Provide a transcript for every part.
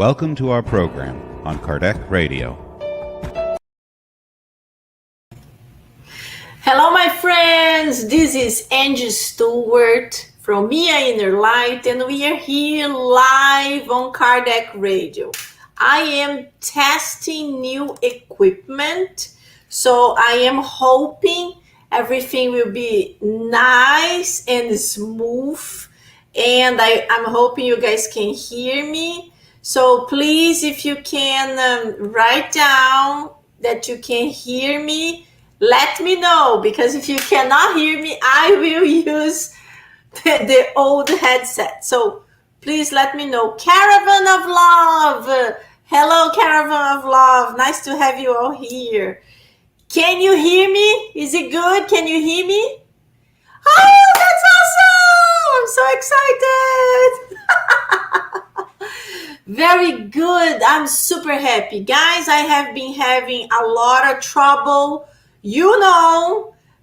Welcome to our program on Kardec Radio. Hello, my friends. This is Angy Stewart from InnerLight, and we are here live on Kardec Radio. I am testing new equipment, so I am hoping everything will be nice and smooth, and I'm hoping you guys can hear me. So please, if you can write down that you can hear me, let me know, because if you cannot hear me, I will use the old headset. So please let me know. Caravan of Love. Hello, Caravan of Love. Nice to have you all here. Can you hear me? Is it good? Can you hear me? Oh, that's awesome. I'm so excited. Very good. I'm super happy. Guys, I have been having a lot of trouble,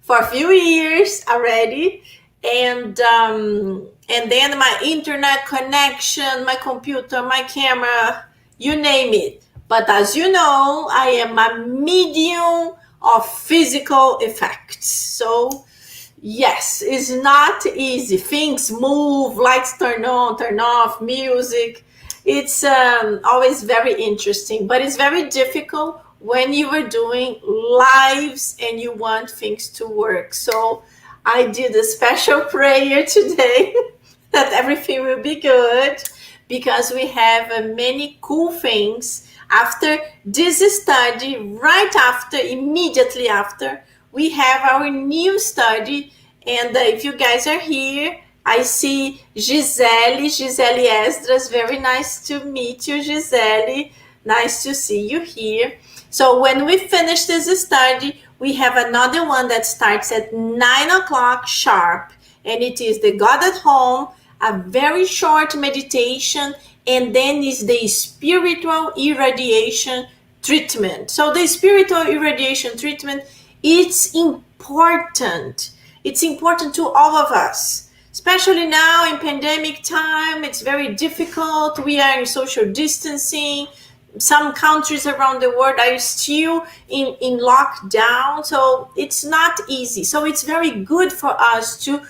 for a few years already. And then my internet connection, my computer, my camera, you name it. But as you know, I am a medium of physical effects. So yes, it's not easy. Things move, lights turn on, turn off, music. It's always very interesting, but it's very difficult when you are doing lives and you want things to work. So I did a special prayer today that everything will be good, because we have many cool things after this study. Right after, immediately after, we have our new study. And if you guys are here, I see Gisele Esdras. Very nice to meet you, Gisele. Nice to see you here. So when we finish this study, we have another one that starts at 9 o'clock sharp. And it is the God at Home, a very short meditation, and then is the spiritual irradiation treatment. So the spiritual irradiation treatment, it's important. It's important to all of us, especially now in pandemic time. It's very difficult. We are in social distancing. Some countries around the world are still in lockdown, so it's not easy. So it's very good for us to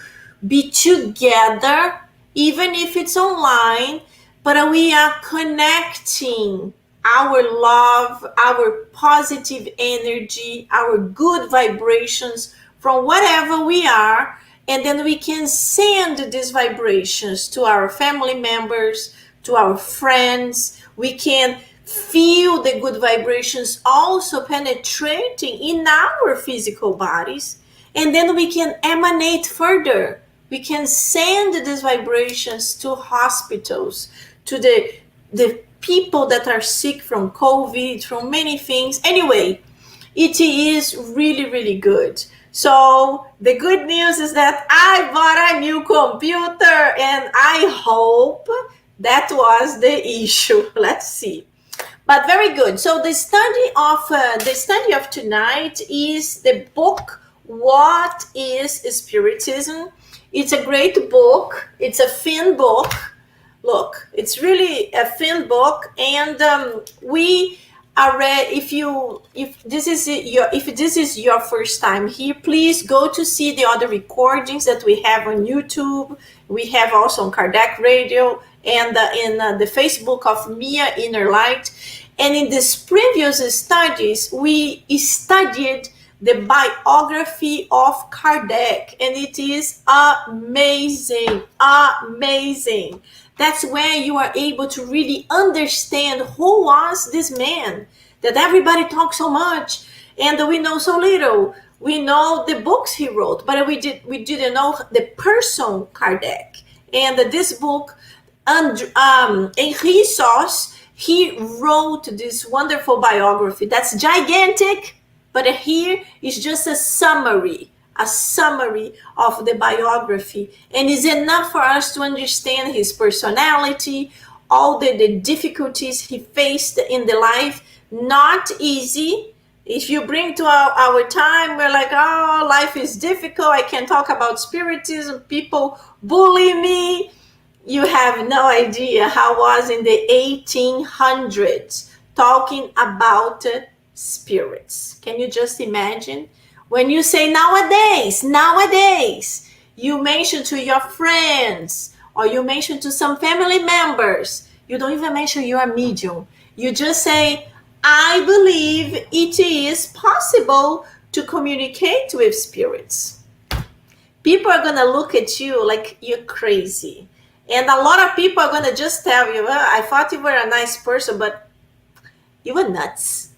be together, even if it's online, but we are connecting our love, our positive energy, our good vibrations from whatever we are, and then we can send these vibrations to our family members, to our friends. We can feel the good vibrations also penetrating in our physical bodies, and then we can emanate further. We can send these vibrations to hospitals, to the people that are sick from COVID, from many things. Anyway, it is really, really good. So the good news is that I bought a new computer, and I hope that was the issue. Let's see. But very good. So the study of tonight is the book, What is Spiritism? It's a great book. It's a thin book. Look, it's really a thin book, and we are ready. If this is your first time here, please go to see the other recordings that we have on YouTube. We have also on Kardec Radio, and in the Facebook of InnerLight. And in these previous studies, we studied the biography of Kardec, and it is amazing. That's where you are able to really understand who was this man that everybody talks so much, and we know so little. We know the books he wrote, but we didn't know the person Kardec. And this book, Angy Stewart, he wrote this wonderful biography that's gigantic, but here is just a summary of the biography, and is enough for us to understand his personality, all the difficulties he faced in the life. Not easy. If you bring to our time, we're like, oh, life is difficult. I can't talk about Spiritism. People bully me. You have no idea how it was in the 1800s talking about spirits. Can you just imagine? When you say nowadays, you mention to your friends or you mention to some family members, you don't even mention you're a medium. You just say, I believe it is possible to communicate with spirits. People are going to look at you like you're crazy. And a lot of people are going to just tell you, well, I thought you were a nice person, but you were nuts.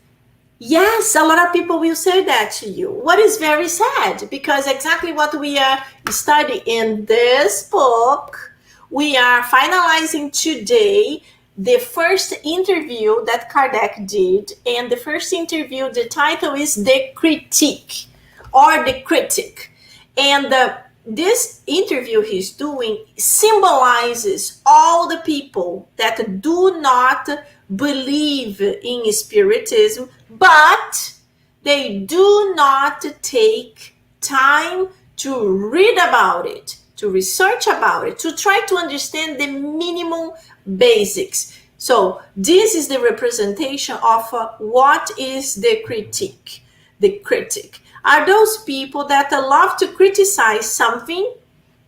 Yes, a lot of people will say that to you. What is very sad, because exactly what we are studying in this book, we are finalizing today the first interview that Kardec did. And the first interview, the title is The Critique or The Critic. And this interview he's doing symbolizes all the people that do not believe in Spiritism, but they do not take time to read about it, to research about it, to try to understand the minimum basics. So this is the representation of what is the critique. The critic are those people that love to criticize something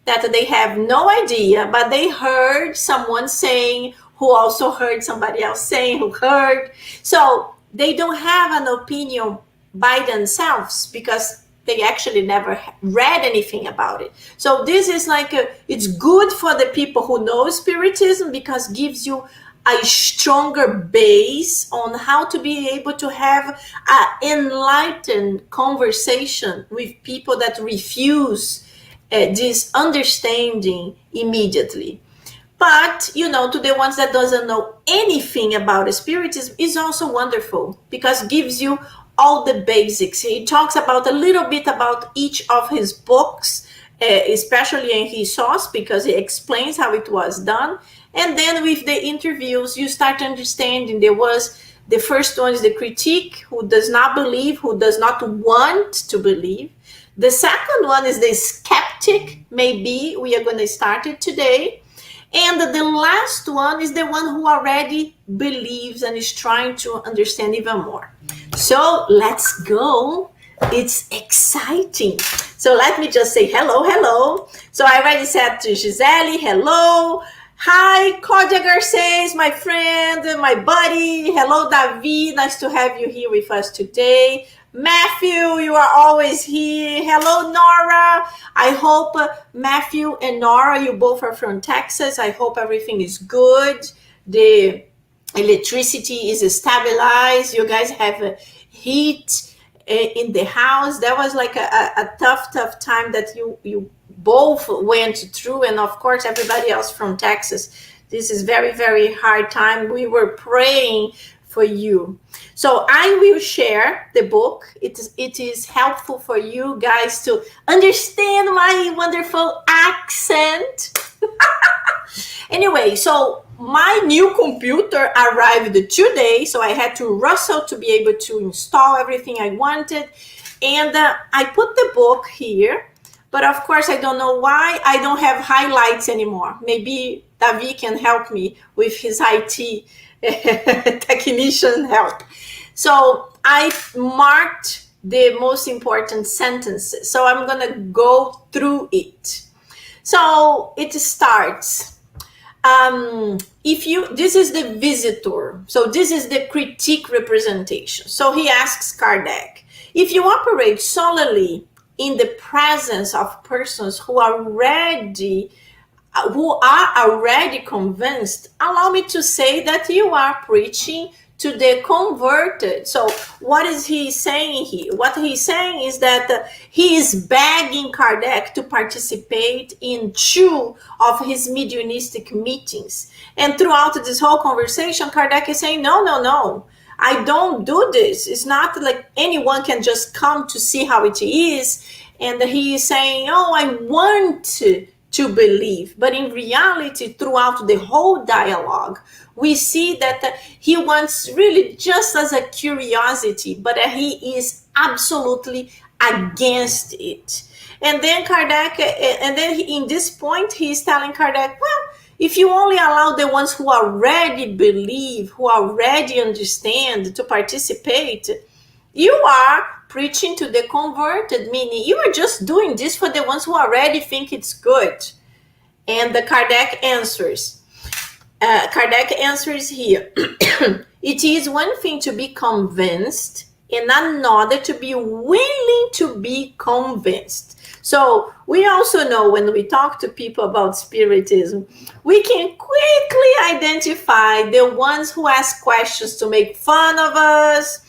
that they have no idea, but they heard someone saying, who also heard somebody else saying, who heard. So they don't have an opinion by themselves because they actually never read anything about it. So this is like, it's good for the people who know Spiritism because it gives you a stronger base on how to be able to have an enlightened conversation with people that refuse this understanding immediately. But, to the ones that doesn't know anything about Spiritism is also wonderful because it gives you all the basics. He talks about a little bit about each of his books, especially in his source, because he explains how it was done. And then with the interviews, you start understanding. There was the first one is the critique, who does not believe, who does not want to believe. The second one is the skeptic. Maybe we are going to start it today. And the last one is the one who already believes and is trying to understand even more. So let's go. It's exciting. So let me just say hello. So I already said to Gisele, hello. Hi, Claudia Garces, my friend, my buddy. Hello, David. Nice to have you here with us today. Matthew, you are always here. Hello, Nora. I hope Matthew and Nora, you both are from Texas. I hope everything is good. The electricity is stabilized. You guys have heat in the house. That was like a tough time that you both went through, and of course everybody else from Texas. This is very, very hard time. We were praying for you. So I will share the book. It is helpful for you guys to understand my wonderful accent. Anyway, so my new computer arrived today, so I had to rustle to be able to install everything I wanted. And I put the book here. But of course, I don't know why I don't have highlights anymore. Maybe David can help me with his IT technician help. So I marked the most important sentences. So I'm going to go through it. So it starts. This is the visitor. So this is the critique representation. So he asks Kardec, if you operate solely in the presence of persons who are already convinced, allow me to say that you are preaching to the converted. So what is he saying here? What he's saying is that he is begging Kardec to participate in 2 of his mediumistic meetings. And throughout this whole conversation, Kardec is saying, no. I don't do this. It's not like anyone can just come to see how it is. And he is saying, I want to believe. But in reality, throughout the whole dialogue, we see that he wants really just as a curiosity, but he is absolutely against it. And then Kardec, in this point, he's telling Kardec, well, If you only allow the ones who already believe, who already understand to participate, you are preaching to the converted, meaning you are just doing this for the ones who already think it's good. And the Kardec answers here. It is one thing to be convinced and another to be willing to be convinced. So we also know when we talk to people about Spiritism, we can quickly identify the ones who ask questions to make fun of us,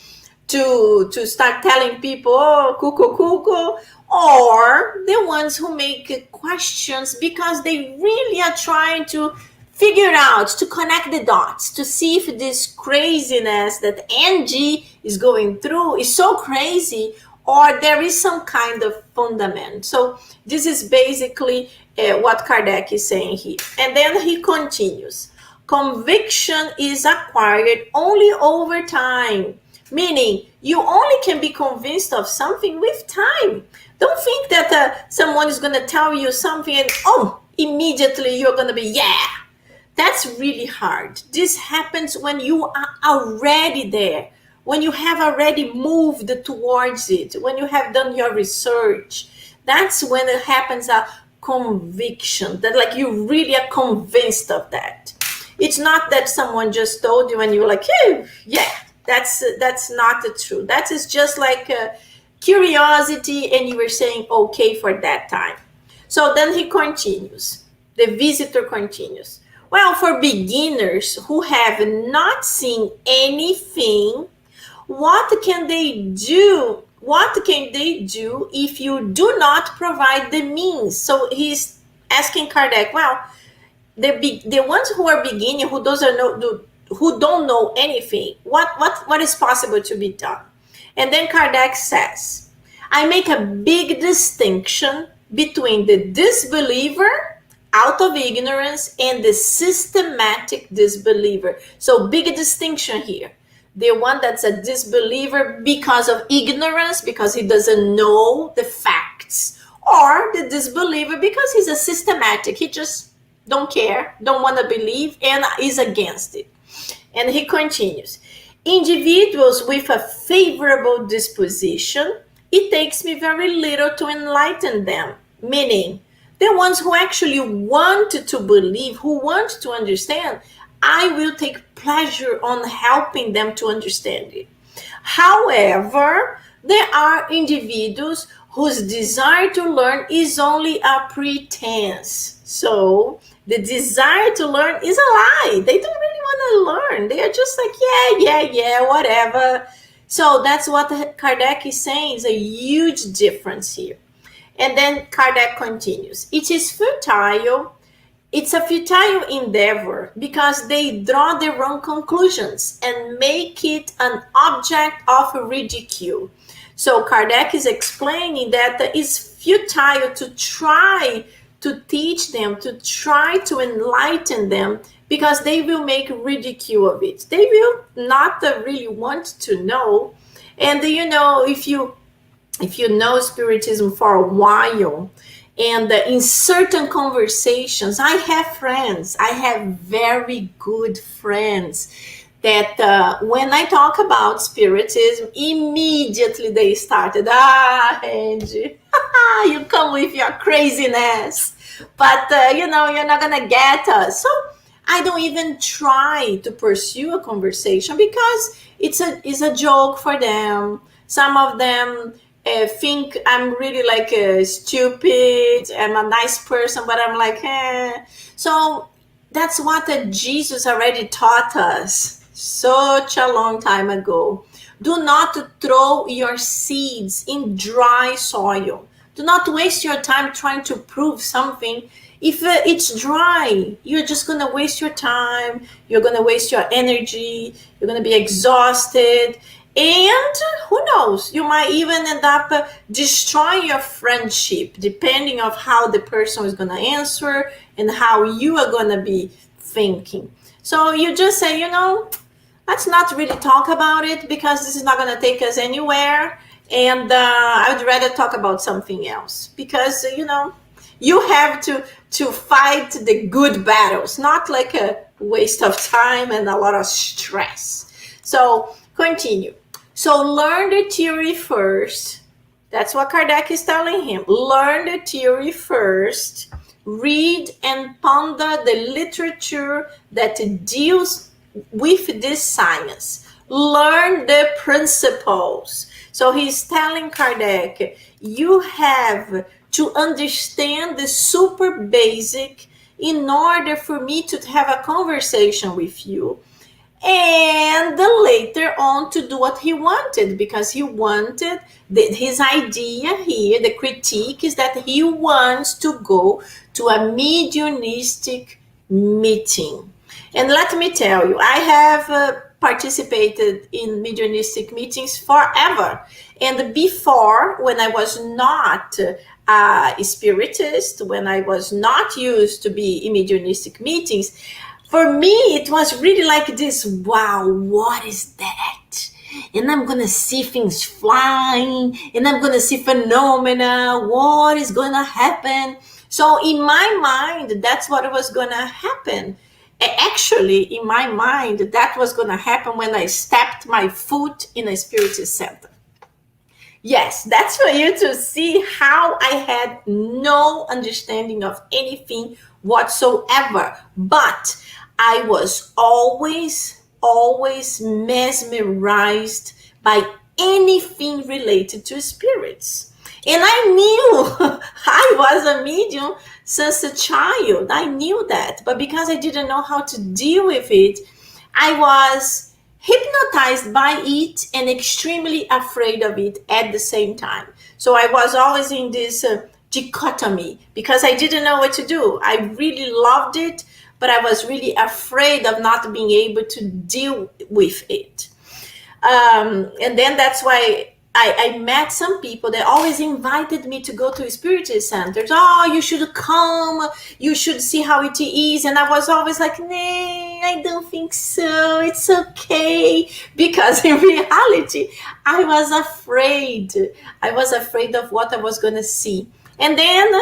to start telling people, oh, cuckoo, cuckoo, or the ones who make questions because they really are trying to figure out, to connect the dots, to see if this craziness that Angy is going through is so crazy or there is some kind of fundament. So this is basically what Kardec is saying here. And then he continues. Conviction is acquired only over time, meaning you only can be convinced of something with time. Don't think that someone is going to tell you something and, immediately you're going to be, yeah. That's really hard. This happens when you are already there, when you have already moved towards it, when you have done your research. That's when it happens, a conviction, that like you really are convinced of that. It's not that someone just told you and you're like, hey, yeah, that's not the truth. That is just like a curiosity and you were saying okay for that time. So then he continues. The visitor continues. Well, for beginners who have not seen anything, what can they do? What can they do if you do not provide the means? So he's asking Kardec, well, the ones who are beginning, who don't know anything, what is possible to be done? And then Kardec says, I make a big distinction between the disbeliever out of ignorance and the systematic disbeliever. So big distinction here. The one that's a disbeliever because of ignorance, because he doesn't know the facts, or the disbeliever because he's a systematic. He just don't care, don't want to believe, and is against it. And he continues. Individuals with a favorable disposition, it takes me very little to enlighten them, meaning the ones who actually want to believe, who want to understand, I will take pleasure on helping them to understand it. However, there are individuals whose desire to learn is only a pretense. So the desire to learn is a lie. They don't really want to learn. They are just like, yeah, whatever. So that's what Kardec is saying is a huge difference here. And then Kardec continues. It is futile. It's a futile endeavor because they draw the wrong conclusions and make it an object of ridicule. So Kardec is explaining that it's futile to try to teach them, to try to enlighten them, because they will make ridicule of it. They will not really want to know. And if you know Spiritism for a while, and in certain conversations, I have very good friends that when I talk about Spiritism, immediately they started, Angy, you come with your craziness, but you're not gonna get us. So I don't even try to pursue a conversation because it's a joke for them. Some of them think I'm really stupid. I'm a nice person, but I'm like, eh. So that's what Jesus already taught us such a long time ago. Do not throw your seeds in dry soil. Do not waste your time trying to prove something. If it's dry, you're just going to waste your time. You're going to waste your energy. You're going to be exhausted. And who knows, you might even end up destroying your friendship, depending on how the person is going to answer and how you are going to be thinking. So you just say, let's not really talk about it because this is not going to take us anywhere. And I would rather talk about something else because, You have to fight the good battles, not like a waste of time and a lot of stress. So continue. So learn the theory first. That's what Kardec is telling him. Learn the theory first. Read and ponder the literature that deals with this science. Learn the principles. So he's telling Kardec, you have to understand the super basic in order for me to have a conversation with you. And later on to do what he wanted, because he wanted, his idea here, the critique, is that he wants to go to a mediumistic meeting. And let me tell you, I have participated in mediumistic meetings forever. And before, when I was not a spiritist, when I was not used to be in mediumistic meetings, for me, it was really like this, wow, what is that? And I'm going to see things flying, and I'm going to see phenomena. What is going to happen? So in my mind, that's what was going to happen. Actually, in my mind, that was going to happen when I stepped my foot in a spiritist center. Yes, that's for you to see how I had no understanding of anything whatsoever. But I was always mesmerized by anything related to spirits. And I knew I was a medium since a child. I knew that. But because I didn't know how to deal with it, I was hypnotized by it and extremely afraid of it at the same time. So I was always in this dichotomy because I didn't know what to do. I really loved it, but I was really afraid of not being able to deal with it. And then that's why I met some people that always invited me to go to spiritist centers. Oh, you should come. You should see how it is. And I was always like, nah, I don't think so. It's okay. Because in reality, I was afraid. I was afraid of what I was going to see. And then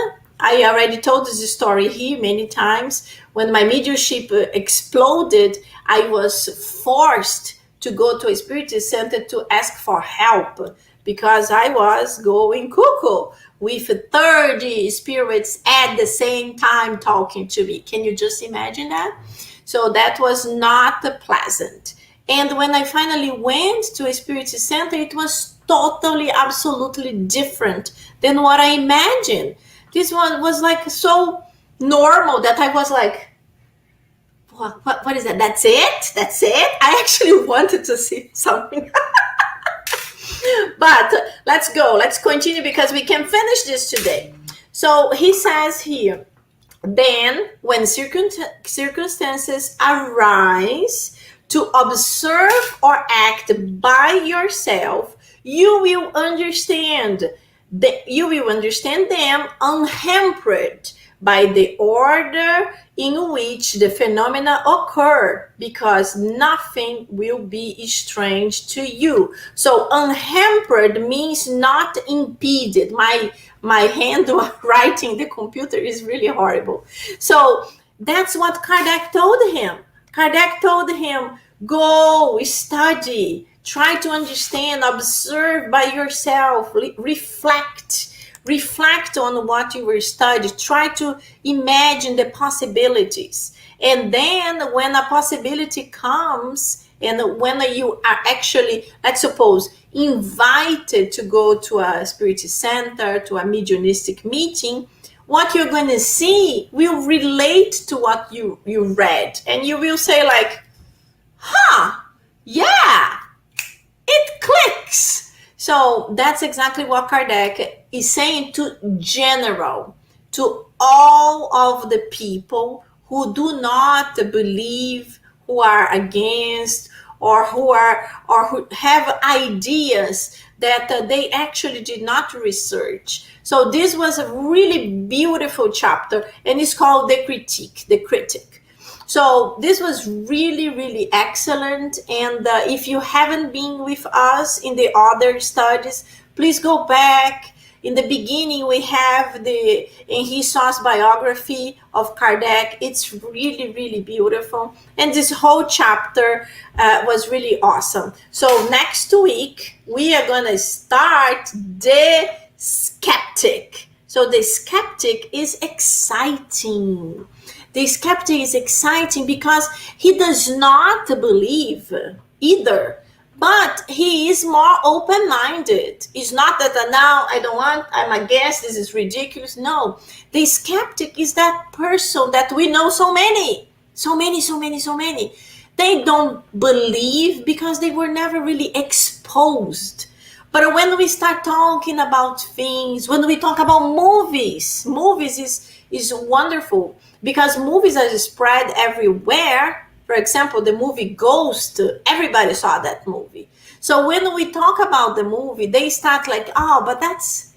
I already told this story here many times. When my mediumship exploded, I was forced to go to a spiritist center to ask for help because I was going cuckoo with 30 spirits at the same time talking to me. Can you just imagine that? So that was not pleasant. And when I finally went to a spiritist center, it was totally, absolutely different than what I imagined. This one was like so normal that I was like, what is that? That's it? That's it? I actually wanted to see something. But let's go. Let's continue because we can finish this today. So he says here, then when circumstances arise to observe or act by yourself, you will understand them unhampered by the order in which the phenomena occur, because nothing will be strange to you. So unhampered means not impeded. My hand writing the computer is really horrible. So that's what Kardec told him. Kardec told him, go study, try to understand, observe by yourself, reflect on what you were studying, try to imagine the possibilities. And then when a possibility comes, and when you are actually, let's suppose, invited to go to a spiritist center, to a mediumistic meeting, what you're going to see will relate to what you read. And you will say like, yeah, it clicks. So that's exactly what Kardec is saying to all of the people who do not believe, who are against, or who have ideas that they actually did not research. So this was a really beautiful chapter, and it's called the Critic. So this was really, really excellent. And if you haven't been with us in the other studies, please go back In the beginning, we have the Angy Stewart's biography of Kardec. It's really, really beautiful. And this whole chapter was really awesome. So next week, we are going to start the skeptic. So the skeptic is exciting. The skeptic is exciting because he does not believe either, but he is more open-minded. It's not that now I don't want, I'm against, this is ridiculous. No, the skeptic is that person that we know so many. They don't believe because they were never really exposed. But when we start talking about things, when we talk about movies is wonderful because movies are spread everywhere. For example, the movie Ghost, everybody saw that movie. So when we talk about the movie, they start like, oh, but that's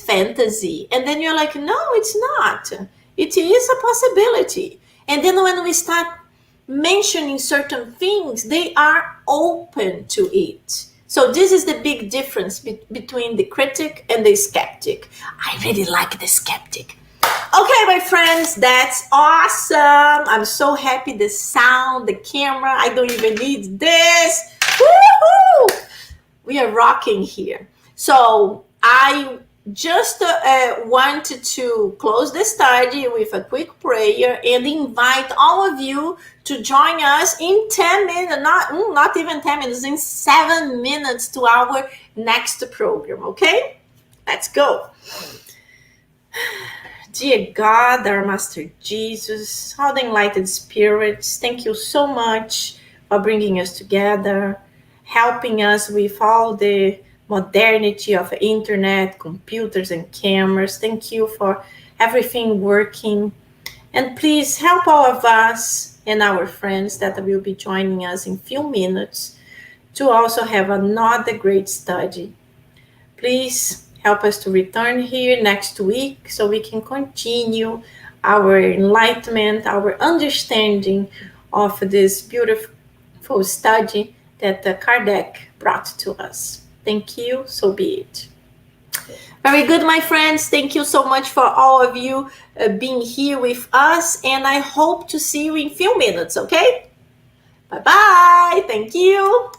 fantasy. And then you're like, no, it's not. It is a possibility. And then when we start mentioning certain things, they are open to it. So this is the big difference between the critic and the skeptic. I really like the skeptic. Okay, my friends, that's awesome. I'm so happy. The sound, the camera, I don't even need this. Woohoo! We are rocking here. So I just wanted to close the study with a quick prayer and invite all of you to join us in 10 minutes, not even 10 minutes, in 7 minutes to our next program, okay? Let's go. Dear God, our Master Jesus, all the enlightened spirits, thank you so much for bringing us together, helping us with all the modernity of internet, computers, and cameras. Thank you for everything working. And please help all of us and our friends that will be joining us in a few minutes to also have another great study. Please help us to return here next week so we can continue our enlightenment, our understanding of this beautiful study that Kardec brought to us. Thank you. So be it. Very good, my friends. Thank you so much for all of you being here with us. And I hope to see you in a few minutes, okay? Bye-bye. Thank you.